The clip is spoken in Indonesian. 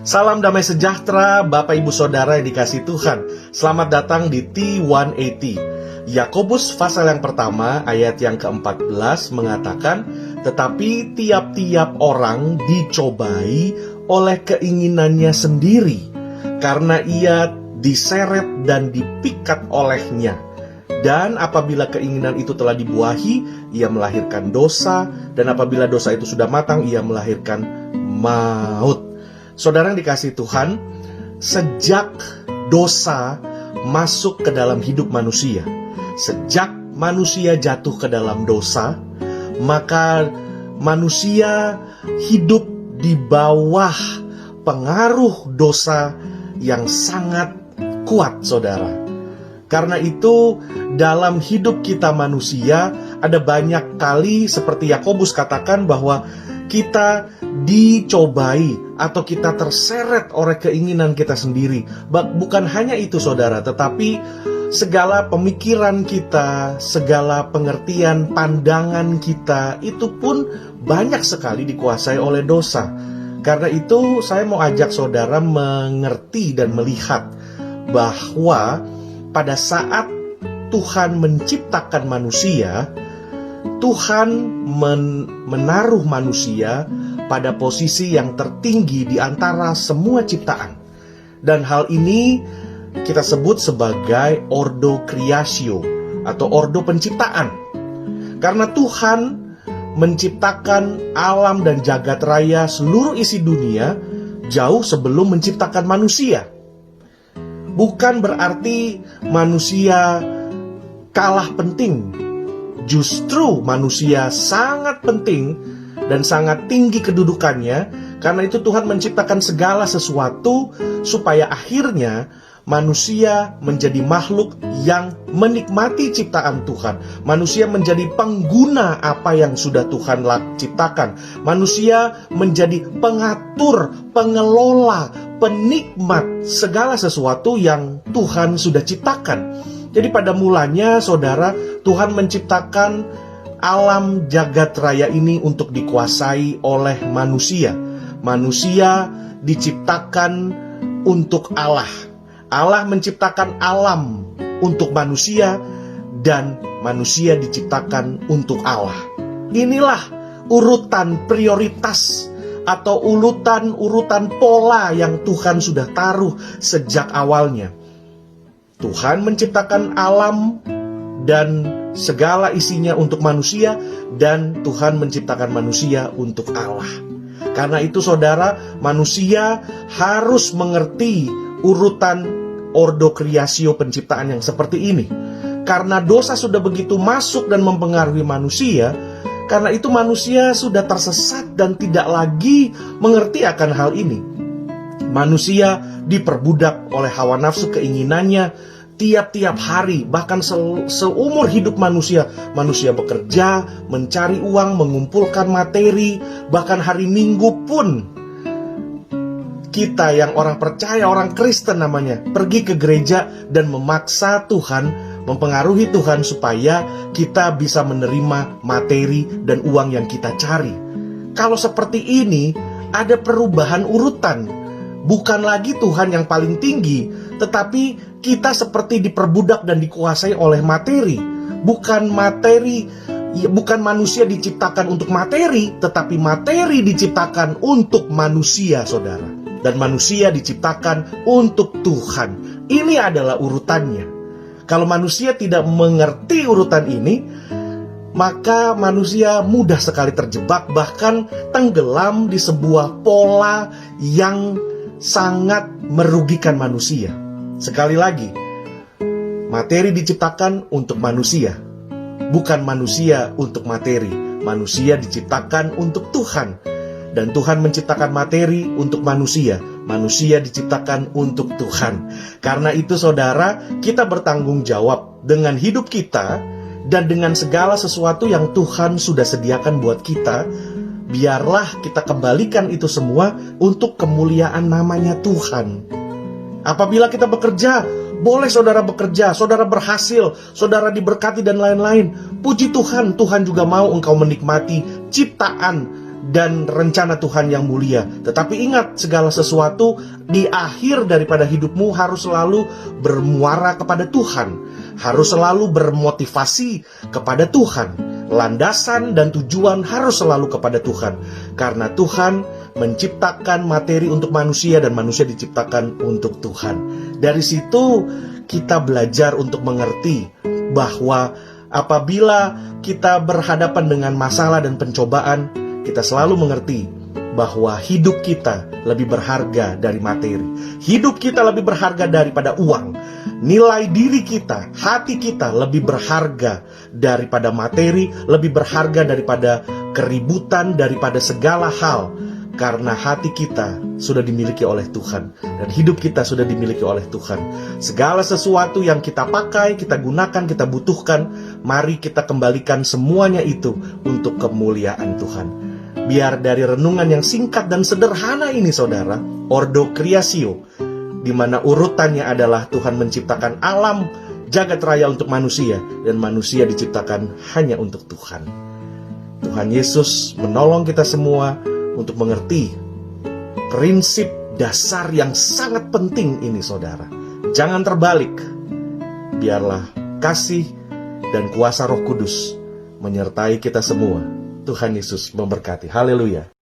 Salam damai sejahtera Bapak Ibu Saudara yang dikasihi Tuhan. Selamat datang di T180. Yakobus pasal yang pertama ayat yang ke-14 mengatakan, tetapi tiap-tiap orang dicobai oleh keinginannya sendiri, karena ia diseret dan dipikat olehnya. Dan apabila keinginan itu telah dibuahi, ia melahirkan dosa, dan apabila dosa itu sudah matang, ia melahirkan maut. Saudara yang dikasihi Tuhan, sejak dosa masuk ke dalam hidup manusia, sejak manusia jatuh ke dalam dosa, maka manusia hidup di bawah pengaruh dosa yang sangat kuat, saudara. Karena itu, dalam hidup kita manusia, ada banyak kali seperti Yakobus katakan bahwa kita dicobai atau kita terseret oleh keinginan kita sendiri. Bukan hanya itu, saudara, tetapi segala pemikiran kita, segala pengertian, pandangan kita, itu pun banyak sekali dikuasai oleh dosa. Karena itu saya mau ajak saudara mengerti dan melihat bahwa pada saat Tuhan menciptakan manusia, Tuhan menaruh manusia pada posisi yang tertinggi di antara semua ciptaan. Dan hal ini kita sebut sebagai ordo creatio atau ordo penciptaan. Karena Tuhan menciptakan alam dan jagat raya seluruh isi dunia jauh sebelum menciptakan manusia. Bukan berarti manusia kalah penting. Justru manusia sangat penting dan sangat tinggi kedudukannya. Karena itu Tuhan menciptakan segala sesuatu supaya akhirnya manusia menjadi makhluk yang menikmati ciptaan Tuhan. Manusia menjadi pengguna apa yang sudah Tuhan ciptakan. Manusia menjadi pengatur, pengelola, penikmat segala sesuatu yang Tuhan sudah ciptakan. Jadi pada mulanya, saudara, Tuhan menciptakan alam jagat raya ini untuk dikuasai oleh manusia. Manusia diciptakan untuk Allah. Allah menciptakan alam untuk manusia, dan manusia diciptakan untuk Allah. Inilah urutan prioritas atau urutan pola yang Tuhan sudah taruh sejak awalnya. Tuhan menciptakan alam dan segala isinya untuk manusia, dan Tuhan menciptakan manusia untuk Allah. Karena itu, saudara, manusia harus mengerti urutan ordo creatio penciptaan yang seperti ini. Karena dosa sudah begitu masuk dan mempengaruhi manusia, karena itu manusia sudah tersesat dan tidak lagi mengerti akan hal ini. Manusia diperbudak oleh hawa nafsu keinginannya tiap-tiap hari, bahkan seumur hidup manusia. Manusia bekerja, mencari uang, mengumpulkan materi, bahkan hari Minggu pun kita yang orang percaya, orang Kristen namanya, pergi ke gereja dan memaksa Tuhan, mempengaruhi Tuhan supaya kita bisa menerima materi dan uang yang kita cari. Kalau seperti ini, ada perubahan urutan. Bukan lagi Tuhan yang paling tinggi, tetapi kita seperti diperbudak dan dikuasai oleh materi. Bukan manusia diciptakan untuk materi, tetapi materi diciptakan untuk manusia, saudara. Dan manusia diciptakan untuk Tuhan. Ini adalah urutannya. Kalau manusia tidak mengerti urutan ini, maka manusia mudah sekali terjebak, bahkan tenggelam di sebuah pola yang sangat merugikan manusia. Sekali lagi, materi diciptakan untuk manusia, bukan manusia untuk materi. Manusia diciptakan untuk Tuhan, dan Tuhan menciptakan materi untuk manusia. Manusia diciptakan untuk Tuhan. Karena itu, saudara, kita bertanggung jawab dengan hidup kita dan dengan segala sesuatu yang Tuhan sudah sediakan buat kita. Biarlah kita kembalikan itu semua untuk kemuliaan namanya Tuhan. Apabila kita bekerja, boleh saudara bekerja, saudara berhasil, saudara diberkati dan lain-lain. Puji Tuhan, Tuhan juga mau engkau menikmati ciptaan dan rencana Tuhan yang mulia. Tetapi ingat, segala sesuatu di akhir daripada hidupmu harus selalu bermuara kepada Tuhan, harus selalu bermotivasi kepada Tuhan. Landasan dan tujuan harus selalu kepada Tuhan, karena Tuhan menciptakan materi untuk manusia dan manusia diciptakan untuk Tuhan. Dari situ kita belajar untuk mengerti bahwa apabila kita berhadapan dengan masalah dan pencobaan, kita selalu mengerti bahwa hidup kita lebih berharga dari materi. Hidup kita lebih berharga daripada uang. Nilai diri kita, hati kita lebih berharga daripada materi, lebih berharga daripada keributan, daripada segala hal. Karena hati kita sudah dimiliki oleh Tuhan, dan hidup kita sudah dimiliki oleh Tuhan. Segala sesuatu yang kita pakai, kita gunakan, kita butuhkan, mari kita kembalikan semuanya itu untuk kemuliaan Tuhan. Biar dari renungan yang singkat dan sederhana ini, saudara, Ordo Creatio, di mana urutannya adalah Tuhan menciptakan alam jagat raya untuk manusia, dan manusia diciptakan hanya untuk Tuhan. Tuhan Yesus menolong kita semua untuk mengerti prinsip dasar yang sangat penting ini, saudara. Jangan terbalik. Biarlah kasih dan kuasa Roh Kudus menyertai kita semua. Tuhan Yesus memberkati. Haleluya.